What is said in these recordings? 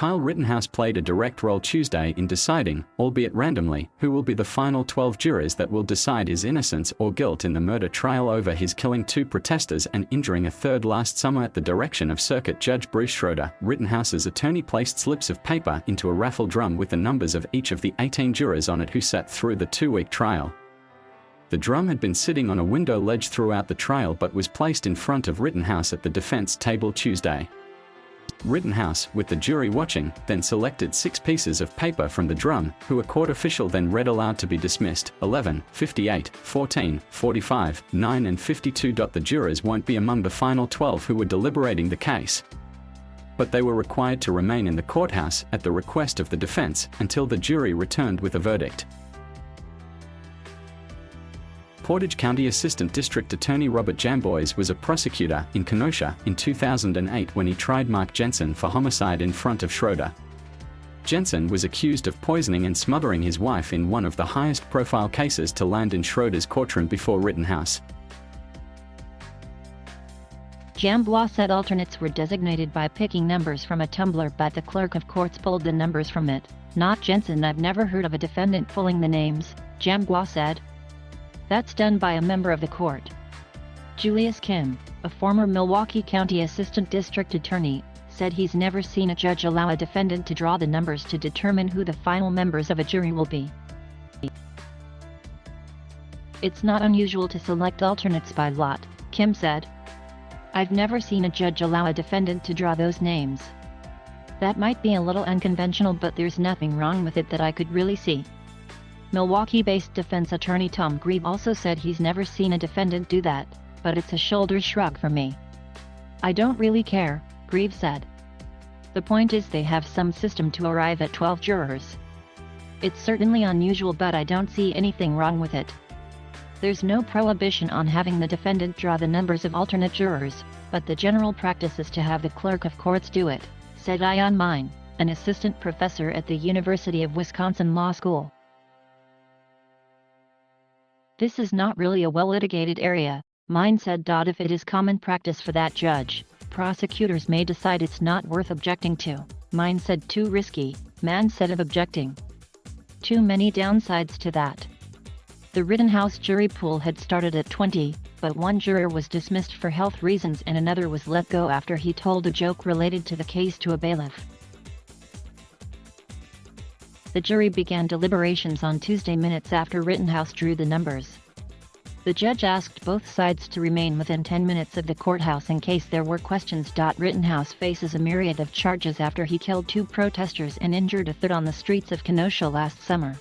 Kyle Rittenhouse played a direct role Tuesday in deciding, albeit randomly, who will be the final 12 jurors that will decide his innocence or guilt in the murder trial over his killing 2 protesters and injuring a third last summer. At the direction of Circuit Judge Bruce Schroder, Rittenhouse's attorney placed slips of paper into a raffle drum with the numbers of each of the 18 jurors on it who sat through the 2-week trial. The drum had been sitting on a window ledge throughout the trial but was placed in front of Rittenhouse at the defense table Tuesday. Rittenhouse, with the jury watching, then selected 6 pieces of paper from the drum, who a court official then read aloud to be dismissed: 11, 58, 14, 45, 9 and 52. The jurors won't be among the final 12 who were deliberating the case, but they were required to remain in the courthouse, at the request of the defense, until the jury returned with a verdict. Portage County Assistant District Attorney Robert Jambois was a prosecutor in Kenosha in 2008 when he tried Mark Jensen for homicide in front of Schroder. Jensen was accused of poisoning and smothering his wife in one of the highest-profile cases to land in Schroder's courtroom before Rittenhouse. Jambois said alternates were designated by picking numbers from a tumbler, but the clerk of courts pulled the numbers from it, not Jensen. I've never heard of a defendant pulling the names, Jambois said. That's done by a member of the court. Julius Kim, a former Milwaukee County Assistant District Attorney, said he's never seen a judge allow a defendant to draw the numbers to determine who the final members of a jury will be. It's not unusual to select alternates by lot, Kim said. I've never seen a judge allow a defendant to draw those names. That might be a little unconventional, but there's nothing wrong with it that I could really see. Milwaukee-based defense attorney Tom Grieve also said he's never seen a defendant do that, but it's a shoulder shrug for me. I don't really care, Grieve said. The point is they have some system to arrive at 12 jurors. It's certainly unusual, but I don't see anything wrong with it. There's no prohibition on having the defendant draw the numbers of alternate jurors, but the general practice is to have the clerk of courts do it, said Ian Mine, an assistant professor at the University of Wisconsin Law School. This is not really a well-litigated area, Mine said. If it is common practice for that judge, prosecutors may decide it's not worth objecting to. Mine said. Too risky, Mann said of objecting. Too many downsides to that. The Rittenhouse jury pool had started at 20, but one juror was dismissed for health reasons and another was let go after he told a joke related to the case to a bailiff. The jury began deliberations on Tuesday minutes after Rittenhouse drew the numbers. The judge asked both sides to remain within 10 minutes of the courthouse in case there were questions. Rittenhouse faces a myriad of charges after he killed 2 protesters and injured a third on the streets of Kenosha last summer.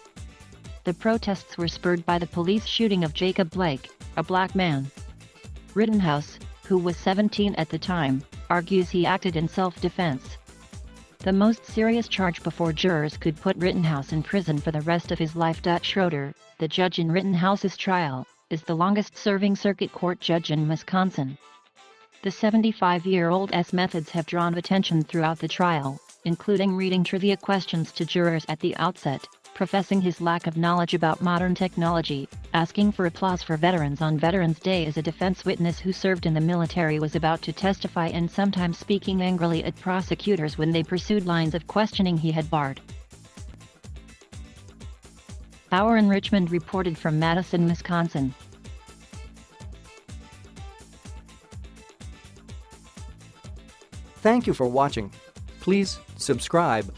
The protests were spurred by the police shooting of Jacob Blake, a black man. Rittenhouse, who was 17 at the time, argues he acted in self-defense. The most serious charge before jurors could put Rittenhouse in prison for the rest of his life. Schroder, the judge in Rittenhouse's trial, is the longest-serving circuit court judge in Wisconsin. The 75-year-old's methods have drawn attention throughout the trial, including reading trivia questions to jurors at the outset, professing his lack of knowledge about modern technology, asking for applause for veterans on Veterans Day as a defense witness who served in the military was about to testify, and sometimes speaking angrily at prosecutors when they pursued lines of questioning he had barred. Bauer and Richmond reported from Madison, Wisconsin. Thank you for watching. Please subscribe,